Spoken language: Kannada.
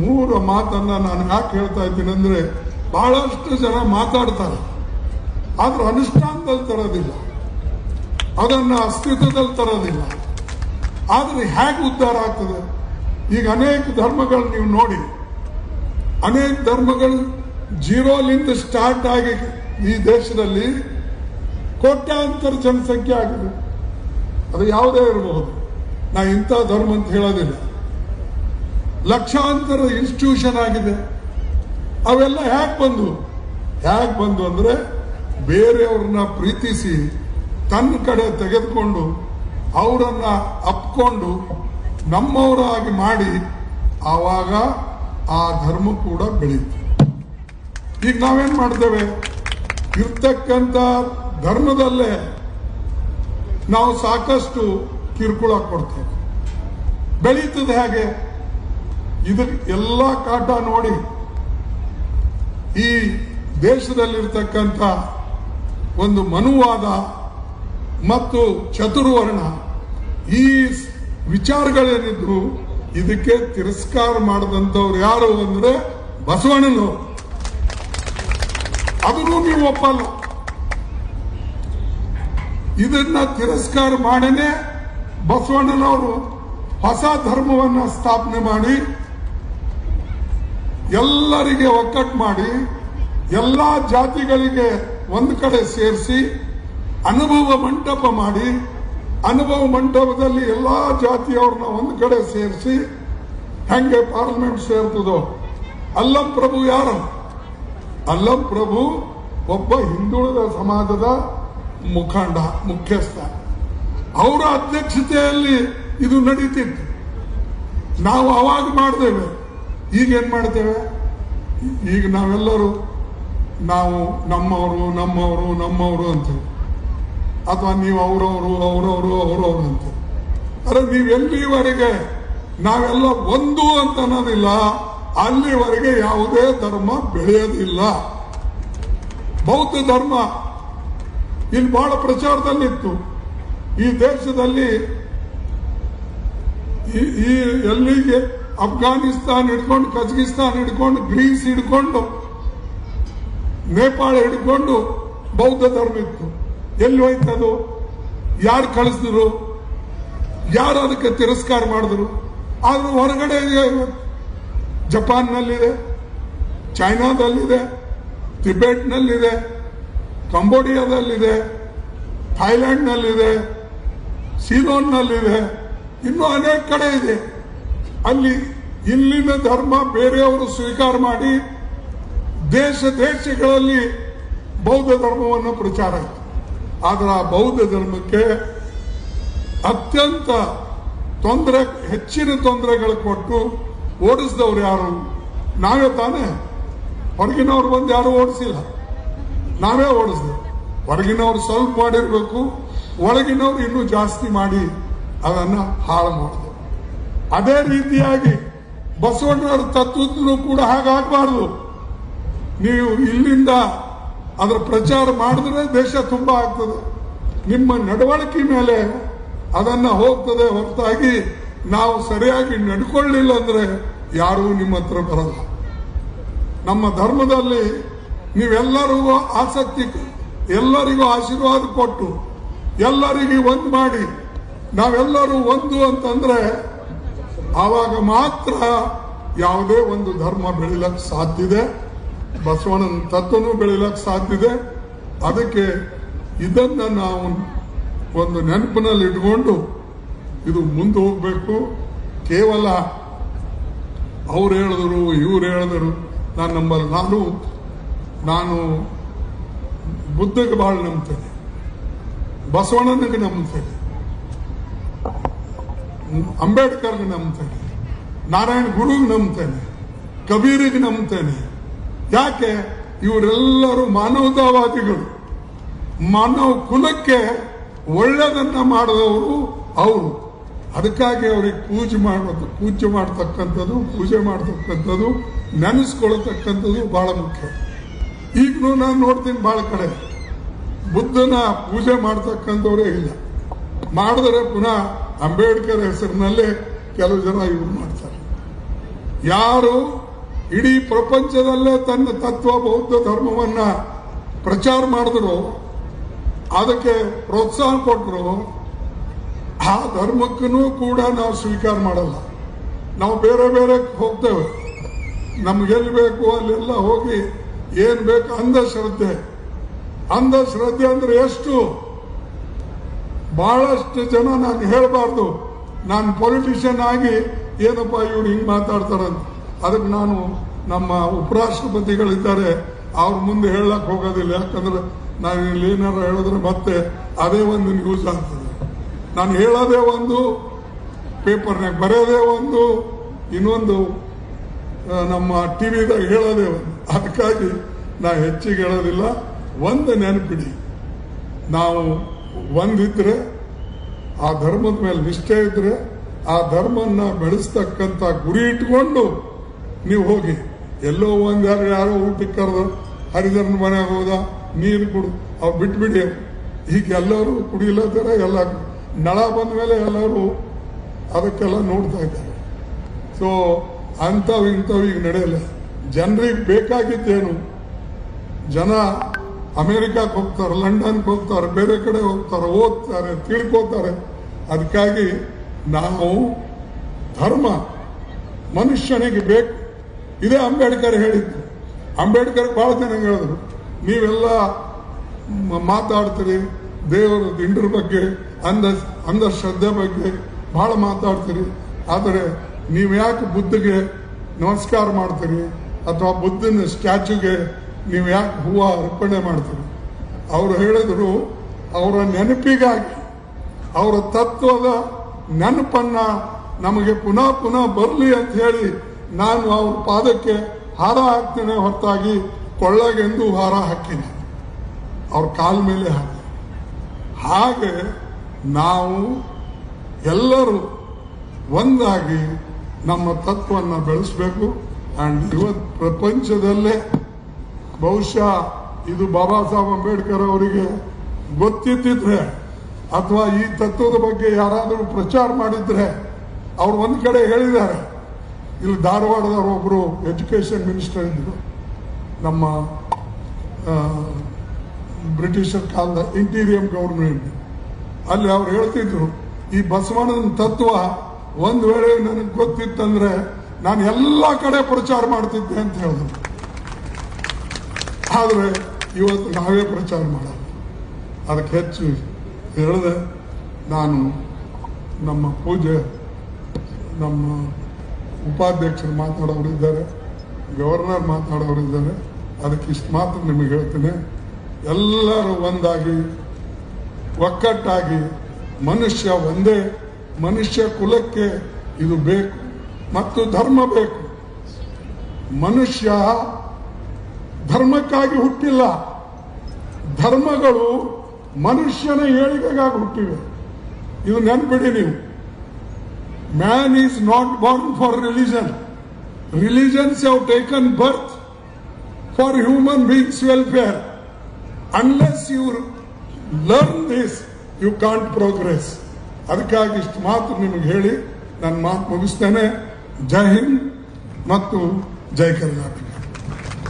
ಮೂರು ಮಾತನ್ನ ನಾನು ಯಾಕೆ ಹೇಳ್ತಾ ಇದ್ದೀನಿ ಅಂದ್ರೆ, ಬಹಳಷ್ಟು ಜನ ಮಾತಾಡ್ತಾರೆ, ಆದ್ರೂ ಅನುಷ್ಠಾನದಲ್ಲಿ ತರೋದಿಲ್ಲ, ಅದನ್ನ ಅಸ್ತಿತ್ವದಲ್ಲಿ ತರೋದಿಲ್ಲ. ಆದ್ರೆ ಹೇಗೆ ಉದ್ಧಾರ ಆಗ್ತದೆ? ಈಗ ಅನೇಕ ಧರ್ಮಗಳು ನೀವು ನೋಡಿ, ಅನೇಕ ಧರ್ಮಗಳು ಜೀರೋಲಿಂದ ಸ್ಟಾರ್ಟ್ ಆಗಿ ಈ ದೇಶದಲ್ಲಿ ಕೋಟ್ಯಾಂತರ ಜನಸಂಖ್ಯೆ ಆಗಿದೆ. ಅದು ಯಾವುದೇ ಇರಬಹುದು, ನಾ ಇಂಥ ಧರ್ಮ ಅಂತ ಹೇಳೋದಿಲ್ಲ. ಲಕ್ಷಾಂತರ ಇನ್ಸ್ಟಿಟ್ಯೂಷನ್ ಆಗಿದೆ. ಅವೆಲ್ಲ ಹೇಗೆ ಬಂದು ಅಂದ್ರೆ ಬೇರೆಯವ್ರನ್ನ ಪ್ರೀತಿಸಿ ತನ್ನ ಕಡೆ ತೆಗೆದುಕೊಂಡು ಅವರನ್ನ ಅಪ್ಕೊಂಡು ನಮ್ಮವರಾಗಿ ಮಾಡಿ ಆವಾಗ ಆ ಧರ್ಮ ಕೂಡ ಬೆಳೀತು. ಈಗ ನಾವೇನ್ ಮಾಡ್ತೇವೆ, ಇರ್ತಕ್ಕಂಥ ಧರ್ಮದಲ್ಲೇ ನಾವು ಸಾಕಷ್ಟು ಕಿರುಕುಳ ಕೊಡ್ತೇವೆ. ಬೆಳೀತದೆ ಹೇಗೆ? ಇದಕ್ಕೆ ಎಲ್ಲ ಕಾಟ ನೋಡಿ. ಈ ದೇಶದಲ್ಲಿರ್ತಕ್ಕಂಥ ಒಂದು ಮನುವಾದ ಮತ್ತು ಚತುರ್ವರ್ಣ ಈ ವಿಚಾರಗಳೇನಿದ್ರು ಇದಕ್ಕೆ ತಿರಸ್ಕಾರ ಮಾಡಿದಂಥವ್ರು ಯಾರು ಅಂದ್ರೆ ಬಸವಣ್ಣನವರು. ಅದನ್ನು ನೀವು ಒಪ್ಪಲ್ಲ. ಇದನ್ನ ತಿರಸ್ಕಾರ ಮಾಡೇನೆ ಬಸವಣ್ಣನವರು ಹೊಸ ಧರ್ಮವನ್ನ ಸ್ಥಾಪನೆ ಮಾಡಿ ಎಲ್ಲರಿಗೆ ಒಕ್ಕಟ್ಟು ಮಾಡಿ ಎಲ್ಲಾ ಜಾತಿಗಳಿಗೆ ಒಂದು ಕಡೆ ಸೇರಿಸಿ ಅನುಭವ ಮಂಟಪ ಮಾಡಿ, ಅನುಭವ ಮಂಟಪದಲ್ಲಿ ಎಲ್ಲಾ ಜಾತಿಯವ್ರನ್ನ ಒಂದು ಕಡೆ ಸೇರಿಸಿ ಹೆಂಗೆ ಪಾರ್ಲಿಮೆಂಟ್ ಸೇರ್ತದೋ. ಅಲ್ಲಂ ಪ್ರಭು ಯಾರು? ಅಲ್ಲಂ ಪ್ರಭು ಒಬ್ಬ ಹಿಂದುಳಿದ ಸಮಾಜದ ಮುಖ್ಯಸ್ಥ. ಅವರ ಅಧ್ಯಕ್ಷತೆಯಲ್ಲಿ ಇದು ನಡೀತಿತ್ತು. ನಾವು ಅವಾಗ ಮಾಡ್ತೇವೆ, ಈಗೇನ್ ಮಾಡ್ತೇವೆ? ಈಗ ನಾವೆಲ್ಲರೂ ನಾವು ನಮ್ಮವರು ಅಂತೇವೆ, ಅಥವಾ ನೀವು ಅವರವರು ಅಂತ. ಅರೆ ನೀವೆಲ್ಲಿವರೆಗೆ ನಾವೆಲ್ಲ ಒಂದು ಅಂತ ಅನ್ನೋದಿಲ್ಲ, ಅಲ್ಲಿವರೆಗೆ ಯಾವುದೇ ಧರ್ಮ ಬೆಳೆಯೋದಿಲ್ಲ. ಬೌದ್ಧ ಧರ್ಮ ಇಲ್ಲಿ ಬಹಳ ಪ್ರಚಾರದಲ್ಲಿತ್ತು. ಈ ದೇಶದಲ್ಲಿ ಈ ಎಲ್ಲಿಗೆ ಅಫ್ಘಾನಿಸ್ತಾನ್ ಹಿಡ್ಕೊಂಡು, ಕಜಕಿಸ್ತಾನ್ ಹಿಡ್ಕೊಂಡು, ಗ್ರೀಸ್ ಹಿಡ್ಕೊಂಡು, ನೇಪಾಳ ಹಿಡ್ಕೊಂಡು ಬೌದ್ಧ ಧರ್ಮ ಇತ್ತು. ಎಲ್ಲಿ ಹೋಯ್ತದು? ಯಾರು ಕಳಿಸಿದ್ರು? ಯಾರು ಅದಕ್ಕೆ ತಿರಸ್ಕಾರ ಮಾಡಿದ್ರು? ಆದ್ರೂ ಹೊರಗಡೆ ಜಪಾನ್ನಲ್ಲಿದೆ, ಚೈನಾದಲ್ಲಿದೆ, ಟಿಬೆಟ್ನಲ್ಲಿದೆ, ಕಂಬೋಡಿಯಾದಲ್ಲಿದೆ, ಥೈಲ್ಯಾಂಡ್ನಲ್ಲಿದೆ, ಸಿಲೋನ್ನಲ್ಲಿದೆ, ಇನ್ನೂ ಅನೇಕ ಕಡೆ ಇದೆ. ಅಲ್ಲಿ ಇಲ್ಲಿನ ಧರ್ಮ ಬೇರೆಯವರು ಸ್ವೀಕಾರ ಮಾಡಿ ದೇಶಗಳಲ್ಲಿ ಬೌದ್ಧ ಧರ್ಮವನ್ನು ಪ್ರಚಾರ ಆಯಿತು. ಆದ್ರೆ ಆ ಬೌದ್ಧ ಧರ್ಮಕ್ಕೆ ಅತ್ಯಂತ ಹೆಚ್ಚಿನ ತೊಂದರೆಗಳು ಕೊಟ್ಟು ಓಡಿಸಿದವ್ರು ಯಾರು? ನಾವೇ ತಾನೇ. ಹೊರಗಿನವ್ರು ಬಂದು ಯಾರು ಓಡಿಸಿಲ್ಲ, ನಾವೇ ಓಡಿಸಿದೆವು. ಹೊರಗಿನವ್ರು ಸ್ವಲ್ಪ ಮಾಡಿರ್ಬೇಕು, ಒಳಗಿನವ್ರು ಇನ್ನೂ ಜಾಸ್ತಿ ಮಾಡಿ ಅದನ್ನ ಹಾಳು ಮಾಡಿದೆವು. ಅದೇ ರೀತಿಯಾಗಿ ಬಸವಣ್ಣವರ ತತ್ವದಲ್ಲೂ ಕೂಡ ಹಾಗಾಗಬಾರ್ದು. ನೀವು ಇಲ್ಲಿಂದ ಅದರ ಪ್ರಚಾರ ಮಾಡಿದ್ರೆ ದೇಶ ತುಂಬಾ ಆಗ್ತದೆ. ನಿಮ್ಮ ನಡವಳಿಕೆ ಮೇಲೆ ಅದನ್ನ ಹೋಗ್ತದೆ ಹೊರತಾಗಿ ನಾವು ಸರಿಯಾಗಿ ನಡ್ಕೊಳ್ಳಿಲ್ಲ ಅಂದ್ರೆ ಯಾರೂ ನಿಮ್ಮ ಹತ್ರ ಬರಲ್ಲ. ನಮ್ಮ ಧರ್ಮದಲ್ಲಿ ನೀವೆಲ್ಲರಿಗೂ ಆಸಕ್ತಿ, ಎಲ್ಲರಿಗೂ ಆಶೀರ್ವಾದ ಕೊಟ್ಟು ಎಲ್ಲರಿಗೂ ಒಂದು ಮಾಡಿ ನಾವೆಲ್ಲರೂ ಒಂದು ಅಂತಂದ್ರೆ ಆವಾಗ ಮಾತ್ರ ಯಾವುದೇ ಒಂದು ಧರ್ಮ ಬೆಳಿಲಕ್ಕೆ ಸಾಧ್ಯತೆ, ಬಸವಣ್ಣನ ತತ್ವನೂ ಬೆಳಿಲಕ್ಕೆ ಸಾಧ್ಯತೆ. ಅದಕ್ಕೆ ಇದನ್ನ ನಾವು ಒಂದು ನೆನಪಿನಲ್ಲಿ ಇಟ್ಕೊಂಡು ಇದು ಮುಂದೆ ಹೋಗ್ಬೇಕು. ಕೇವಲ ಅವ್ರು ಹೇಳಿದ್ರು ಇವ್ರು ಹೇಳಿದ್ರು ನಾನು ನಂಬಲ್ಲ. ನಾನು ಬುದ್ಧಗೆ ಬಹಳ ನಂಬ್ತೇನೆ, ಬಸವಣ್ಣನಿಗೆ ನಂಬ್ತೇನೆ, ಅಂಬೇಡ್ಕರ್ಗೆ ನಂಬ್ತೇನೆ, ನಾರಾಯಣ ಗುರುಗೆ ನಂಬ್ತೇನೆ, ಕಬೀರಿಗೆ ನಂಬ್ತೇನೆ. ಯಾಕೆ? ಇವರೆಲ್ಲರೂ ಮಾನವತಾವಾದಿಗಳು, ಮಾನವ ಕುಲಕ್ಕೆ ಒಳ್ಳೆಯದನ್ನ ಮಾಡಿದವರು ಅವರು. ಅದಕ್ಕಾಗಿ ಅವ್ರಿಗೆ ಪೂಜೆ ಮಾಡ್ತಕ್ಕಂಥದ್ದು ನೆನೆಸ್ಕೊಳ್ತಕ್ಕಂಥದ್ದು ಬಹಳ ಮುಖ್ಯ. ಈಗಲೂ ನಾನು ನೋಡ್ತೀನಿ ಬಹಳ ಕಡೆ ಬುದ್ಧನ ಪೂಜೆ ಮಾಡ್ತಕ್ಕಂಥವರೇ ಇಲ್ಲ. ಮಾಡಿದ್ರೆ ಪುನಃ ಅಂಬೇಡ್ಕರ್ ಹೆಸರಿನಲ್ಲೇ ಕೆಲವು ಜನ ಇವ್ರು ಮಾಡ್ತಾರೆ. ಯಾರು ಇಡೀ ಪ್ರಪಂಚದಲ್ಲೇ ತನ್ನ ತತ್ವ ಬೌದ್ಧ ಧರ್ಮವನ್ನ ಪ್ರಚಾರ ಮಾಡಿದ್ರು, ಅದಕ್ಕೆ ಪ್ರೋತ್ಸಾಹ ಕೊಟ್ಟರು, ಆ ಧರ್ಮಕ್ಕೂ ಕೂಡ ನಾವು ಸ್ವೀಕಾರ ಮಾಡಲ್ಲ. ನಾವು ಬೇರೆ ಬೇರೆ ಹೋಗ್ತೇವೆ, ನಮ್ಗೆಲ್ಲಿ ಬೇಕು ಅಲ್ಲೆಲ್ಲ ಹೋಗಿ ಏನ್ ಬೇಕು ಅಂಧಶ್ರದ್ಧೆ ಅಂದ್ರೆ ಎಷ್ಟು? ಬಹಳಷ್ಟು ಜನ ನಾನು ಹೇಳಬಾರ್ದು, ನಾನು ಪೊಲಿಟಿಷಿಯನ್ ಆಗಿ ಏನಪ್ಪ ಇವ್ರು ಹಿಂಗ್ ಮಾತಾಡ್ತಾರಂತ. ಅದಕ್ಕೆ ನಾನು ನಮ್ಮ ಉಪರಾಷ್ಟ್ರಪತಿಗಳಿದ್ದಾರೆ ಅವ್ರ ಮುಂದೆ ಹೇಳಕ್ ಹೋಗೋದಿಲ್ಲ. ಯಾಕಂದ್ರೆ ನಾನು ಇಲ್ಲಿ ಏನಾರು ಹೇಳಿದ್ರೆ ಮತ್ತೆ ಅದೇ ಒಂದು ನ್ಯೂಸ್ ಆಗ್ತದೆ. ನಾನು ಹೇಳೋದೇ ಒಂದು, ಪೇಪರ್ನಾಗ ಬರೆಯೋದೇ ಒಂದು, ಇನ್ನೊಂದು ನಮ್ಮ ಟಿವಿದಾಗ ಹೇಳೋದೇ ಒಂದು. ಅದಕ್ಕಾಗಿ ನಾ ಹೆಚ್ಚಿಗೆ ಹೇಳೋದಿಲ್ಲ. ಒಂದು ನೆನಪಿಡಿ, ನಾವು ಒಂದಿದ್ರೆ, ಆ ಧರ್ಮದ ಮೇಲೆ ನಿಷ್ಠೆ ಇದ್ರೆ, ಆ ಧರ್ಮನ್ನ ಬೆಳೆಸ್ತಕ್ಕಂಥ ಗುರಿ ಇಟ್ಕೊಂಡು ನೀವು ಹೋಗಿ. ಎಲ್ಲೋ ಯಾರೋ ಊಟಕ್ಕೆ ಕರೆದು ಹರಿಜನ ಮನೆಗೆ ಹೋದ, ನೀರು ಕುಡು, ಅವ್ ಬಿಟ್ಬಿಡಿ. ಈಗ ಎಲ್ಲರೂ ಕುಡಿಲತ್ತಾರೆ. ಎಲ್ಲ ನಳ ಬಂದ ಮೇಲೆ ಎಲ್ಲರೂ ಅದಕ್ಕೆಲ್ಲ ನೋಡ್ತಾ ಇದ್ದಾರೆ. ಸೊ ಅಂಥವು ಇಂಥವು ಈಗ ನಡೆಯಲ್ಲ. ಜನರಿಗೆ ಬೇಕಾಗಿದ್ದೇನು? ಜನ ಅಮೆರಿಕಕ್ಕೆ ಹೋಗ್ತಾರೆ, ಲಂಡನ್ಗೆ ಹೋಗ್ತಾರೆ, ಬೇರೆ ಕಡೆ ಹೋಗ್ತಾರೆ, ಓದ್ತಾರೆ, ತಿಳ್ಕೋತಾರೆ. ಅದಕ್ಕಾಗಿ ನಾವು ಧರ್ಮ ಮನುಷ್ಯನಿಗೆ ಬೇಕು. ಇದೇ ಅಂಬೇಡ್ಕರ್ ಹೇಳಿದ್ದು. ಅಂಬೇಡ್ಕರ್ ಬಹಳ ಜನ ಹೇಳಿದ್ರು, ನೀವೆಲ್ಲ ಮಾತಾಡ್ತೀರಿ ದೇವರ ದಿಂಡ್ರ ಬಗ್ಗೆ, ಅಂಧಶ್ರದ್ಧೆ ಬಗ್ಗೆ ಬಹಳ ಮಾತಾಡ್ತೀರಿ, ಆದರೆ ನೀವು ಯಾಕೆ ಬುದ್ಧಿಗೆ ನಮಸ್ಕಾರ ಮಾಡ್ತೀರಿ ಅಥವಾ ಬುದ್ಧನ ಸ್ಟ್ಯಾಚ್ಯೂಗೆ ನೀವು ಯಾಕೆ ಹೂವು ಅರ್ಪಣೆ ಮಾಡ್ತೀರಿ? ಅವರು ಹೇಳಿದ್ರು, ಅವರ ನೆನಪಿಗಾಗಿ, ಅವರ ತತ್ವದ ನೆನಪನ್ನ ನಮಗೆ ಪುನಃ ಪುನಃ ಬರಲಿ ಅಂತ ಹೇಳಿ ನಾನು ಅವ್ರ ಪಾದಕ್ಕೆ ಹಾರ ಹಾಕ್ತೇನೆ ಹೊರತಾಗಿ ಕೊಳ್ಳಗೆಂದು ಹಾರ ಹಾಕಿನಿ, ಅವ್ರ ಕಾಲ ಮೇಲೆ ಹಾಕಿ. ಹಾಗೆ ನಾವು ಎಲ್ಲರೂ ಒಂದಾಗಿ ನಮ್ಮ ತತ್ವವನ್ನು ಬೆಳೆಸಬೇಕು. ಅಂಡ್ ಇವತ್ತು ಪ್ರಪಂಚದಲ್ಲೇ ಬಹುಶಃ ಇದು ಬಾಬಾ ಸಾಹೇಬ್ ಅಂಬೇಡ್ಕರ್ ಅವರಿಗೆ ಗೊತ್ತಿದ್ದಿದ್ರೆ ಅಥವಾ ಈ ತತ್ವದ ಬಗ್ಗೆ ಯಾರಾದರೂ ಪ್ರಚಾರ ಮಾಡಿದ್ರೆ, ಅವ್ರು ಒಂದ್ ಕಡೆ ಹೇಳಿದ್ದಾರೆ. ಇಲ್ಲಿ ಧಾರವಾಡದವರು ಒಬ್ರು ಎಜುಕೇಶನ್ ಮಿನಿಸ್ಟರ್ ಇದ್ರು, ನಮ್ಮ ಬ್ರಿಟಿಷರ್ ಕಾಲದ ಇಂಟೀರಿಯಂ ಗವರ್ನಮೆಂಟ್. ಅಲ್ಲಿ ಅವ್ರು ಹೇಳ್ತಿದ್ರು, ಈ ಬಸವಣ್ಣನ ತತ್ವ ಒಂದ್ ವೇಳೆ ನನಗೆ ಗೊತ್ತಿತ್ತಂದ್ರೆ ನಾನು ಎಲ್ಲ ಕಡೆ ಪ್ರಚಾರ ಮಾಡ್ತಿದ್ದೆ ಅಂತ ಹೇಳಿದ್ರು. ಆದ್ರೆ ಇವತ್ತು ನಾವೇ ಪ್ರಚಾರ ಮಾಡಲ್ಲ. ಅದಕ್ಕೆ ಹೆಚ್ಚು ಹೇಳಿದೆ. ನಾನು ನಮ್ಮ ಪೂಜೆ, ನಮ್ಮ ಉಪಾಧ್ಯಕ್ಷರು ಮಾತಾಡೋರಿದ್ದಾರೆ, ಗವರ್ನರ್ ಮಾತಾಡೋರಿದ್ದಾರೆ. ಅದಕ್ಕೆ ಇಷ್ಟು ಮಾತ್ರ ನಿಮಗೆ ಹೇಳ್ತೇನೆ, ಎಲ್ಲರೂ ಒಂದಾಗಿ ಒಕ್ಕಟ್ಟಾಗಿ ಮನುಷ್ಯ ಒಂದೇ, ಮನುಷ್ಯ ಕುಲಕ್ಕೆ ಇದು ಬೇಕು ಮತ್ತು ಧರ್ಮ ಬೇಕು. ಮನುಷ್ಯ ಧರ್ಮಕ್ಕಾಗಿ ಹುಟ್ಟಿಲ್ಲ, ಧರ್ಮಗಳು ಮನುಷ್ಯನ ಏಳಿಗೆಗಾಗಿ ಹುಟ್ಟಿವೆ. ಇದು ನೆನ್ಪಿಡಿ ನೀವು. Man is not born for religion. Religions have taken birth for human beings welfare. Unless you learn this you can't progress. ಅದಕ್ಕಾಗಿ ಇಷ್ಟು ಮಾತು ನಿಮಗೆ ಹೇಳಿ ನನ್ನ ಮಾತು ಮುಗಿಸ್ತೇನೆ. ಜೈ ಹಿಂದ್ ಮತ್ತು ಜೈ ಕರ್ನಾಟಕ.